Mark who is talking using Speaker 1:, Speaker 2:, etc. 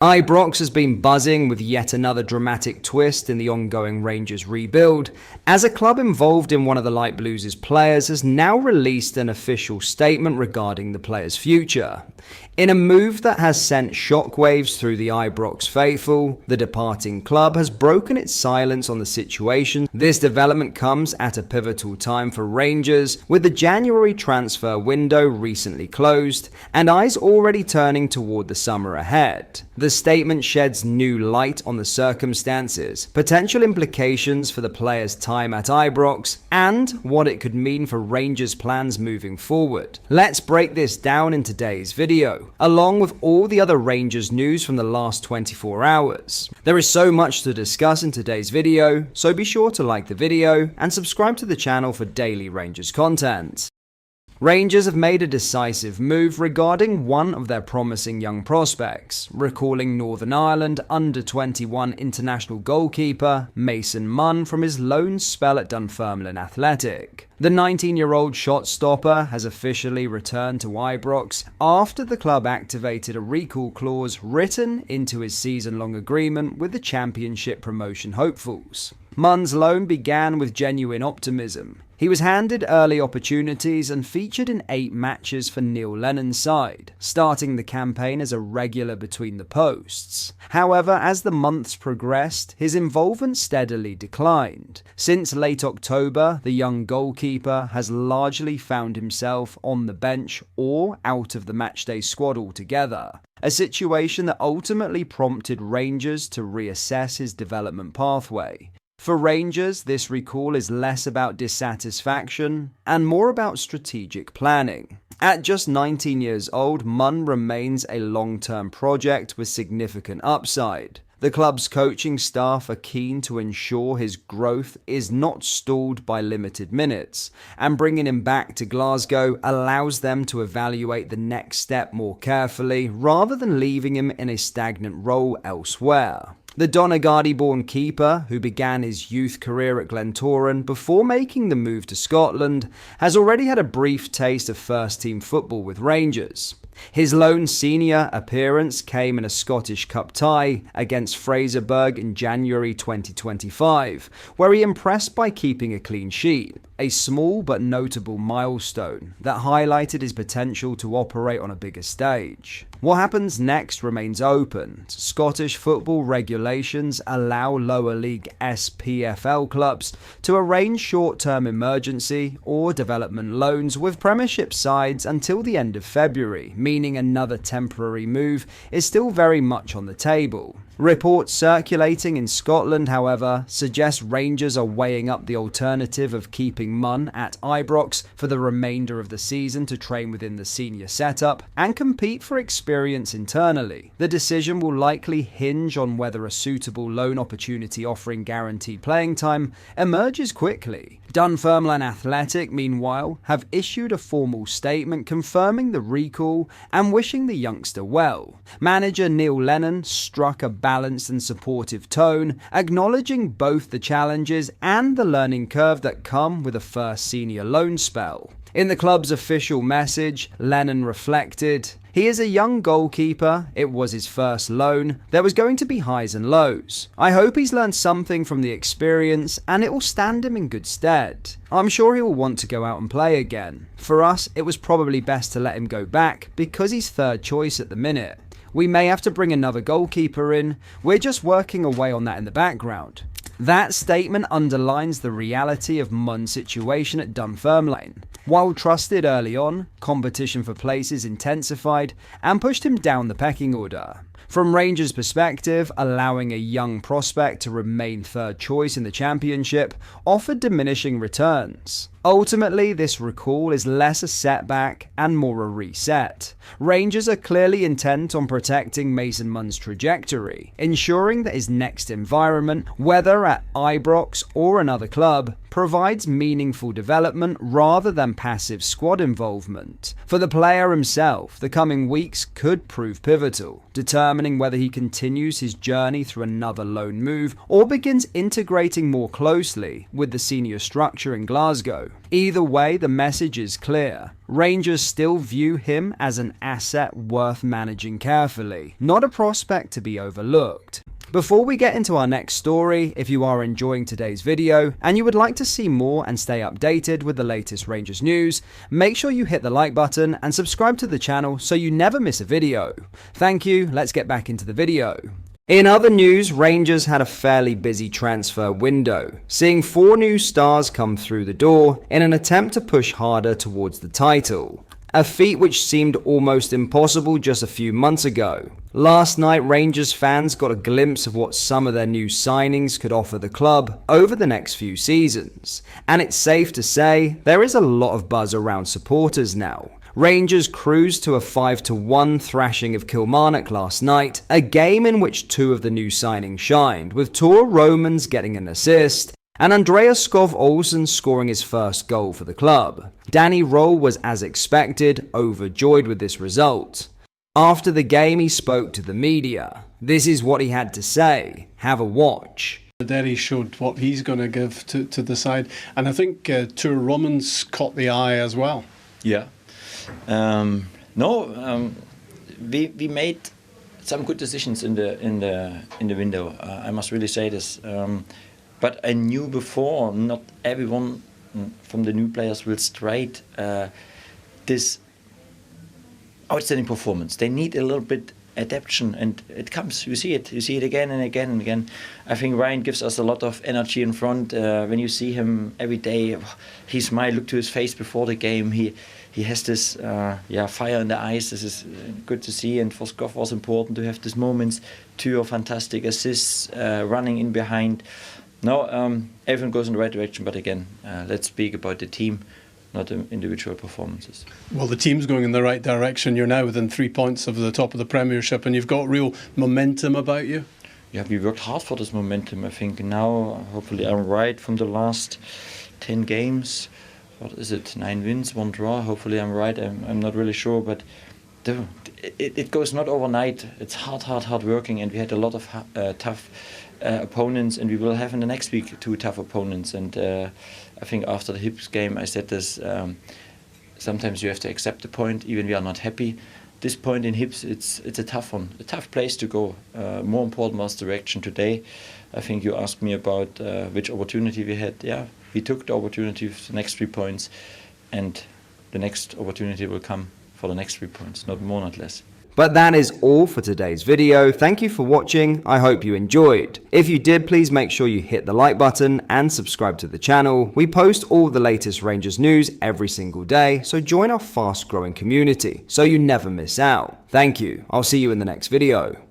Speaker 1: Ibrox has been buzzing with yet another dramatic twist in the ongoing Rangers rebuild, as a club involved in one of the Light Blues' players has now released an official statement regarding the player's future. In a move that has sent shockwaves through the Ibrox faithful, the departing club has broken its silence on the situation. This development comes at a pivotal time for Rangers, with the January transfer window recently closed and eyes already turning toward the summer ahead. The statement sheds new light on the circumstances, potential implications for the player's time at Ibrox, and what it could mean for Rangers' plans moving forward. Let's break this down in today's video, along with all the other Rangers news from the last 24 hours. There is so much to discuss in today's video, so be sure to like the video and subscribe to the channel for daily Rangers content. Rangers have made a decisive move regarding one of their promising young prospects, recalling Northern Ireland under-21 international goalkeeper Mason Munn from his loan spell at Dunfermline Athletic. The 19-year-old shot stopper has officially returned to Ibrox after the club activated a recall clause written into his season-long agreement with the Championship promotion hopefuls. Munn's loan began with genuine optimism. He was handed early opportunities and featured in 8 matches for Neil Lennon's side, starting the campaign as a regular between the posts. However, as the months progressed, his involvement steadily declined. Since late October, the young goalkeeper has largely found himself on the bench or out of the matchday squad altogether, a situation that ultimately prompted Rangers to reassess his development pathway. For Rangers, this recall is less about dissatisfaction and more about strategic planning. At just 19 years old, Munn remains a long-term project with significant upside. The club's coaching staff are keen to ensure his growth is not stalled by limited minutes, and bringing him back to Glasgow allows them to evaluate the next step more carefully rather than leaving him in a stagnant role elsewhere. The Donegal-born keeper, who began his youth career at Glentoran before making the move to Scotland, has already had a brief taste of first-team football with Rangers. His lone senior appearance came in a Scottish Cup tie against Fraserburgh in January 2025, where he impressed by keeping a clean sheet, a small but notable milestone that highlighted his potential to operate on a bigger stage. What happens next remains open. Scottish football regulations allow lower league SPFL clubs to arrange short-term emergency or development loans with Premiership sides until the end of February, meaning another temporary move is still very much on the table. Reports circulating in Scotland, however, suggest Rangers are weighing up the alternative of keeping Munn at Ibrox for the remainder of the season to train within the senior setup and compete for experience internally. The decision will likely hinge on whether a suitable loan opportunity offering guaranteed playing time emerges quickly. Dunfermline Athletic, meanwhile, have issued a formal statement confirming the recall and wishing the youngster well. Manager Neil Lennon struck a balanced and supportive tone, acknowledging both the challenges and the learning curve that come with a first senior loan spell. In the club's official message, Lennon reflected, "He is a young goalkeeper, it was his first loan, there was going to be highs and lows. I hope he's learned something from the experience and it will stand him in good stead. I'm sure he will want to go out and play again. For us, it was probably best to let him go back because he's third choice at the minute. We may have to bring another goalkeeper in, we're just working away on that in the background." That statement underlines the reality of Munn's situation at Dunfermline. While trusted early on, competition for places intensified and pushed him down the pecking order. From Rangers' perspective, allowing a young prospect to remain third choice in the Championship offered diminishing returns. Ultimately, this recall is less a setback and more a reset. Rangers are clearly intent on protecting Mason Munn's trajectory, ensuring that his next environment, whether at Ibrox or another club, provides meaningful development rather than passive squad involvement. For the player himself, the coming weeks could prove pivotal, determining whether he continues his journey through another loan move or begins integrating more closely with the senior structure in Glasgow. Either way, the message is clear. Rangers still view him as an asset worth managing carefully, not a prospect to be overlooked. Before we get into our next story, if you are enjoying today's video and you would like to see more and stay updated with the latest Rangers news, make sure you hit the like button and subscribe to the channel so you never miss a video. Thank you, let's get back into the video. In other news, Rangers had a fairly busy transfer window, seeing 4 new stars come through the door in an attempt to push harder towards the title. A feat which seemed almost impossible just a few months ago. Last night, Rangers fans got a glimpse of what some of their new signings could offer the club over the next few seasons. And it's safe to say, there is a lot of buzz around supporters now. Rangers cruised to a 5-1 thrashing of Kilmarnock last night, a game in which 2 of the new signings shined, with Tor Romans getting an assist and Andreas Skov Olsen scoring his first goal for the club. Danny Roll was, as expected, overjoyed with this result. After the game, he spoke to the media. This is what he had to say. Have a watch.
Speaker 2: Derry showed what he's going to give to the side, and I think Tor Romans caught the eye as well.
Speaker 3: Yeah. We made some good decisions in the window. I must really say this. But I knew before, not everyone from the new players will straight this outstanding performance. They need a little bit adaptation, and it comes. You see it again and again and again. I think Ryan gives us a lot of energy in front. When you see him every day, he smile, look to his face before the game. He has this fire in the eyes. This is good to see, and for Skov was important to have these moments. 2 fantastic assists, running in behind. No, everything goes in the right direction, but again, let's speak about the team, not the individual performances.
Speaker 2: Well, the team's going in the right direction. You're now within 3 points of the top of the Premiership, and you've got real momentum about you.
Speaker 3: Yeah, we worked hard for this momentum. I think now, hopefully I'm right, from the last 10 games. What is it, 9 wins, 1 draw? Hopefully I'm right, I'm not really sure, but it goes not overnight. It's hard working, and we had a lot of tough opponents, and we will have in the next week 2 tough opponents. And I think after the Hibs game I said this, sometimes you have to accept the point, even we are not happy. This point in Hibs, it's a tough one, a tough place to go. More important was direction today. I think you asked me about which opportunity we had. Yeah, we took the opportunity with the next 3 points, and the next opportunity will come for the next 3 points, not more, not less.
Speaker 1: But that is all for today's video. Thank you for watching. I hope you enjoyed. If you did, please make sure you hit the like button and subscribe to the channel. We post all the latest Rangers news every single day, so join our fast growing community so you never miss out. Thank you. I'll see you in the next video.